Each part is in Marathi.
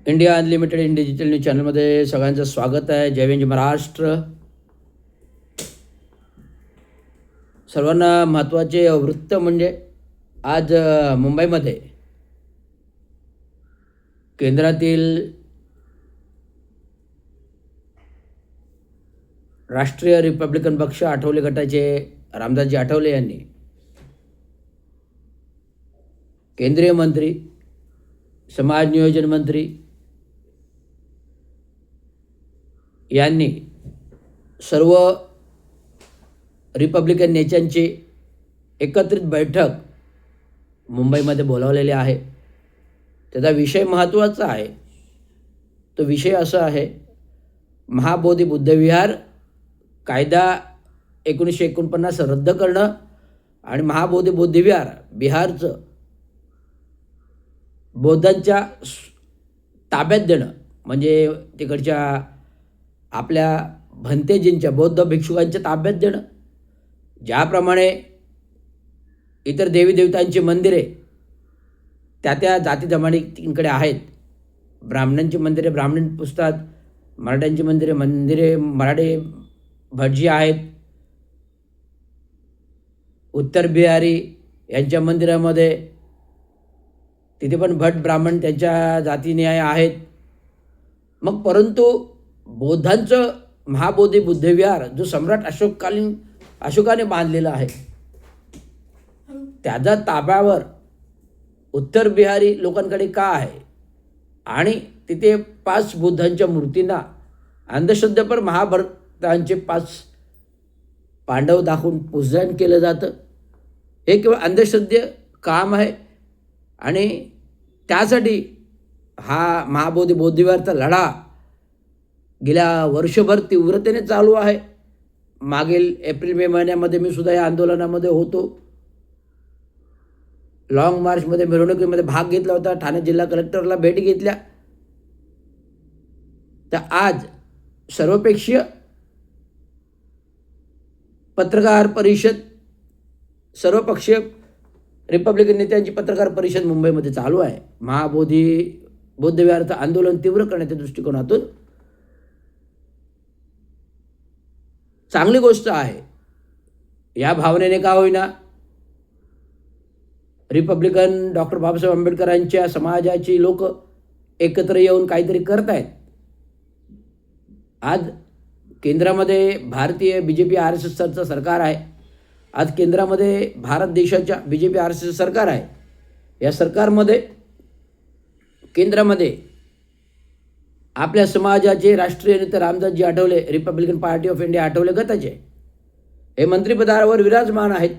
India unlimited in digital news चॅनलमध्ये सगळ्यांचं स्वागत आहे. जय हिंद महाराष्ट्र. सर्वांना महत्त्वाचे वृत्त म्हणजे आज मुंबईमध्ये केंद्रातील राष्ट्रीय रिपब्लिकन पक्ष आठवले गटाचे रामदासजी आठवले यांनी केंद्रीय मंत्री, समाज नियोजन मंत्री यांनी सर्व रिपब्लिकन नेत्यांची एकत्रित बैठक मुंबईमध्ये बोलावलेली आहे. त्याचा विषय महत्त्वाचा आहे. तो विषय असा आहे, महाबोधी बुद्धविहार कायदा 1949 रद्द करणं आणि महाबोधी बुद्धविहार बिहारचं बौद्धांच्या ताब्यात देणं, म्हणजे तिकडच्या आपल्या भंतेजींच्या बौद्ध भिक्षुकांच्या ताब्यात देणं. ज्याप्रमाणे इतर देवी देवतांची मंदिरे त्या जाती जमातींकडे आहेत. ब्राह्मणांची मंदिरे ब्राह्मण पुजतात, मराठ्यांची मंदिरे मराठी भटजी आहेत, उत्तर बिहारी यांच्या मंदिरामध्ये तिथे पण भट ब्राह्मण त्यांच्या जातीन्याय आहेत. मग परंतु बौद्धांचं महाबोधी बुद्धविहार जो सम्राट अशोकाने बांधलेला आहे, त्याचा ताब्यावर उत्तर बिहारी लोकांकडे का आहे? आणि तिथे 5 बुद्धांच्या मूर्तींना अंधश्रद्धेपर महाभारतांचे 5 पांडव दाखवून पूजन केलं जातं. हे केवळ अंधश्रद्धे काम आहे आणि त्यासाठी हा महाबोधी बुद्धविहारचा लढा गेल्या वर्षभर तीव्रतेने चालू आहे. मागील एप्रिल-मे महिन्यामध्ये मी सुद्धा या आंदोलनामध्ये होतो. लॉंग मार्चमध्ये मिरवणुकीमध्ये भाग घेतला होता. ठाणे जिल्हा कलेक्टरला भेट घेतल्या. तर आज सर्वपक्षीय पत्रकार परिषद, सर्वपक्षीय रिपब्लिकन नेत्यांची पत्रकार परिषद मुंबईमध्ये चालू आहे. महाबोधी बुद्धविहाराचं आंदोलन तीव्र करण्याच्या दृष्टिकोनातून चांगली गोष्ट आहे. या भावनेने का होईना रिपब्लिकन डॉक्टर बाबासाहेब आंबेडकरांच्या समाजाची लोक एकत्र येऊन काहीतरी करत आहेत. आज केंद्रामध्ये भारतीय BJP RSSचं सरकार आहे. आज केंद्रामध्ये भारत देशाच्या BJP RSS सरकार आहे. या सरकारमध्ये केंद्रामध्ये आपल्या समाजाचे राष्ट्रीय नेते Ramdasji Athawale, Republican Party of India Athawale गटाचे हे मंत्रिपदावर विराजमान आहेत.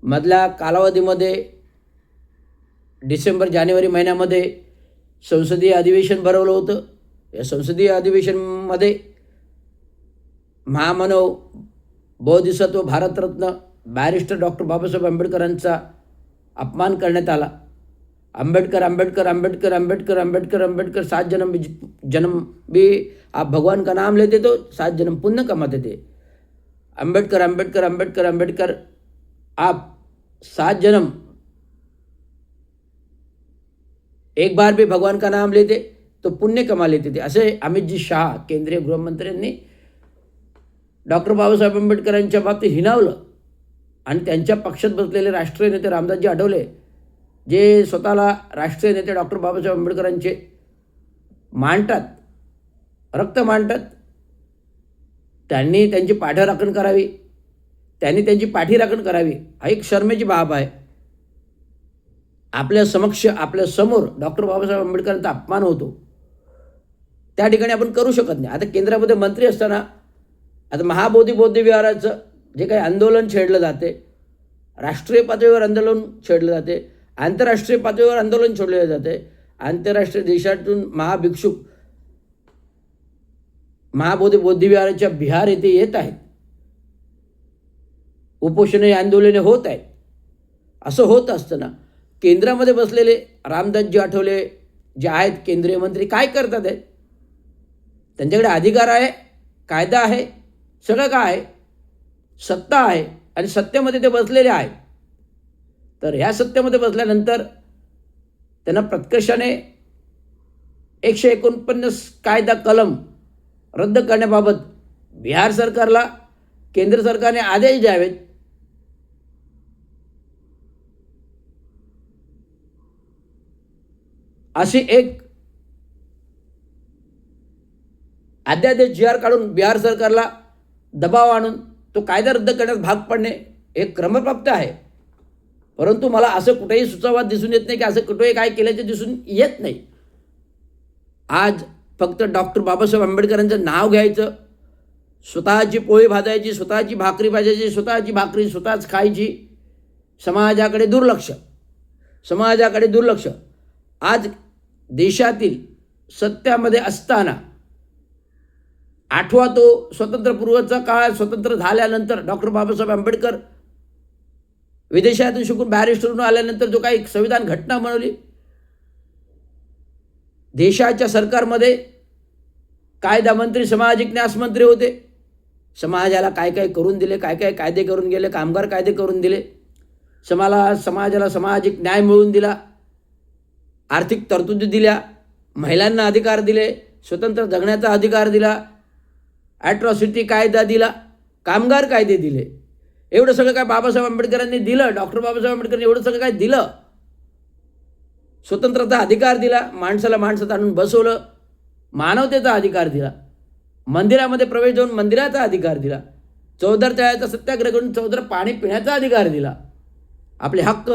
मधल्या कालावधीमध्ये डिसेंबर-जानेवारी महिन्यामध्ये संसदीय अधिवेशन भरवलं होतं. या संसदीय अधिवेशनमध्ये महामानव बोधिसत्व भारतरत्न बॅरिस्टर डॉक्टर बाबासाहेब आंबेडकरांचा अपमान करण्यात आला. अंबेडकर अंबेडकर अंबेडकर अंबेडकर अंबेडकर अंबेडकर 7 जन्म भी आप भगवान का नाम लेते तो 7 जन्म पुण्य कमाते थे. अंबेडकर अंबेडकर अंबेडकर अंबेडकर आप 7 जन्म एक बार भी भगवान का नाम लेते तो पुण्य कमा लेते थे, असे अमितजी शाह केंद्रीय गृहमंत्र्यांनी डॉक्टर बाबासाहेब आंबेडकरांच्या बाबतीत हिणावलं. आणि त्यांच्या पक्षात बसलेले राष्ट्रीय नेते रामदासजी आठवले, जे स्वतःला राष्ट्रीय नेते डॉक्टर बाबासाहेब आंबेडकरांचे मानतात, रक्त मानतात, त्यांनी त्यांची पाठराखण करावी, त्यांनी त्यांची पाठीराखण करावी. हा एक शर्मेची बाब आहे. आपल्या समक्ष, आपल्या समोर डॉक्टर बाबासाहेब आंबेडकरांचा अपमान होतो, त्या ठिकाणी आपण करू शकत नाही. आता केंद्रामध्ये मंत्री असताना आता महाबोधी बुद्धविहाराचं जे काही आंदोलन छेडलं जाते, राष्ट्रीय पातळीवर आंदोलन छेडलं जाते, आंतरराष्ट्रीय पातळीवर आंदोलन छेडले जाते. आंतरराष्ट्रीय देशातून महाभिक्षुक महाबोधी बुद्धविहाराच्या बिहार येथे येत आहेत. उपोषणे आंदोलने होत आहेत. असं होत असताना केंद्रामध्ये बसलेले रामदासजी आठवले जे आहेत केंद्रीय मंत्री, काय करतात आहेत? त्यांच्याकडे अधिकार आहे, कायदा आहे, सगळं काय आहे, सत्ता आहे आणि सत्तेमध्ये ते बसलेले आहेत. तर ह्या सत्तेमध्ये बसल्यानंतर त्यांना प्रत्यक्षाने 149 कायदा कलम रद्द करण्याबाबत बिहार सरकारला केंद्र सरकारने आदेश द्यावेत. अशी एक अध्यादेश जी.आर काढून बिहार सरकारला दबाव आणून तो कायदा रद्द करण्यास भाग पडणे हे क्रमप्राप्त आहे. परंतु मला असं कुठेही सुचावात दिसून येत नाही की असं कुठेही काय केल्याचे दिसून येत नाही. आज फक्त डॉक्टर बाबासाहेब आंबेडकरांचं नाव घ्यायचं, स्वतःची पोळी भाजायची, स्वतःची भाकरी भाजायची, स्वतःची भाकरी स्वतःच खायची, समाजाकडे दुर्लक्ष, समाजाकडे दुर्लक्ष. आज देशातील सत्यामध्ये असताना 8वा तो स्वातंत्र्यपूर्वचा काळ, स्वतंत्र झाल्यानंतर डॉक्टर बाबासाहेब आंबेडकर विदेशातून शिकून बॅरिस्टरहून आल्यानंतर जो काही संविधान घटना बनवली, देशाच्या सरकारमध्ये कायदा मंत्री, सामाजिक न्यास मंत्री होते, समाजाला काय काय करून दिले, काय काय कायदे करून गेले, कामगार कायदे करून दिले, समाजाला सामाजिक न्याय मिळवून दिला, आर्थिक तरतुदी दिल्या, महिलांना अधिकार दिले, स्वतंत्र जगण्याचा अधिकार दिला, ॲट्रॉसिटी कायदा दिला, कामगार कायदे दिले. एवढं सगळं काय बाबासाहेब आंबेडकरांनी दिलं, डॉक्टर बाबासाहेब आंबेडकरांनी एवढं सगळं काय दिलं. स्वतंत्रता अधिकार दिला, माणसाला माणसात आणून बसवलं, मानवतेचा अधिकार दिला, मंदिरामध्ये प्रवेश देऊन मंदिराचा अधिकार दिला, चौदर तळ्याचा सत्याग्रह करून चौदर पाणी पिण्याचा अधिकार दिला, आपले हक्क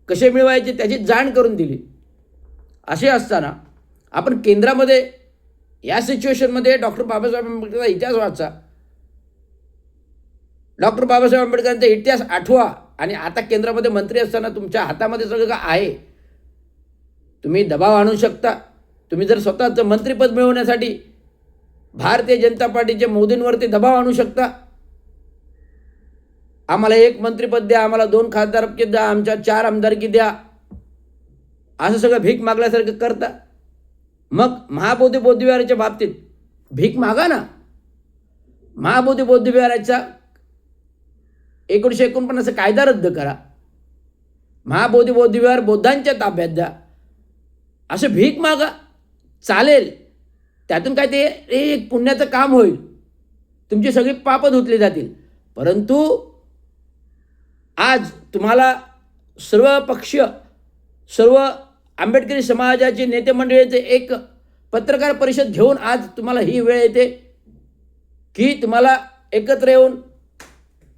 कसे मिळवायचे त्याची जाण करून दिली. असे असताना आपण केंद्रामध्ये या सिच्युएशनमध्ये डॉक्टर बाबासाहेब आंबेडकरांचा इतिहास वाचा. डॉक्टर बाबासाहेब आंबेडकरांचा इतिहास आठवा आणि आता केंद्रामध्ये मंत्री असताना तुमच्या हातामध्ये सगळं काय आहे. तुम्ही दबाव आणू शकता. तुम्ही जर स्वतःचं मंत्रिपद मिळवण्यासाठी भारतीय जनता पार्टीच्या मोदींवरती दबाव आणू शकता. आम्हाला 1 मंत्रिपद द्या, आम्हाला 2 खासदारकी द्या, आमच्या 4 आमदारकी द्या, असं सगळं भीक मागल्यासारखं करता. मग महाबोधी बौद्धविहाराच्या बाबतीत भीक मागा ना. महाबोधी बौद्धविहाराचा 1949 कायदा रद्द करा. महाबोधी बौद्धविहार बौद्धांच्या ताब्यात द्या. असं भीक मागा, चालेल. त्यातून काय ते एक पुण्याचं काम होईल, तुमची सगळी पापं धुतली जातील. परंतु आज तुम्हाला सर्व पक्षीय, सर्व आंबेडकरी समाजाचे नेते मंडळीचे एक पत्रकार परिषद घेऊन आज तुम्हाला ही वेळ येते की तुम्हाला एकत्र येऊन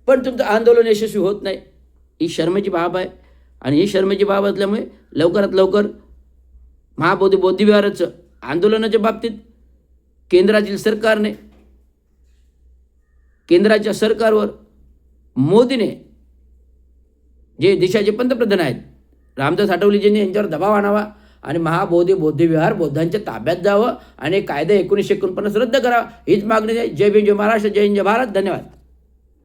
पण तुमचं आंदोलन यशस्वी होत नाही. ही शर्मेची बाब आहे. आणि ही शर्मेची बाब असल्यामुळे लवकरात लवकर महाबोधी बौद्धविहाराचं आंदोलनाच्या बाबतीत केंद्रातील सरकारने, केंद्राच्या सरकारवर मोदीने, जे देशाचे पंतप्रधान आहेत रामदास आठवलेजींनी, यांच्यावर दबाव आणावा आणि महाबोधी बौद्धविहार बौद्धांच्या ताब्यात जावं आणि कायदा 1949 रद्द करावा, हीच मागणी आहे. जय भीम, जय महाराष्ट्र, जय हिंद, जय भारत. धन्यवाद.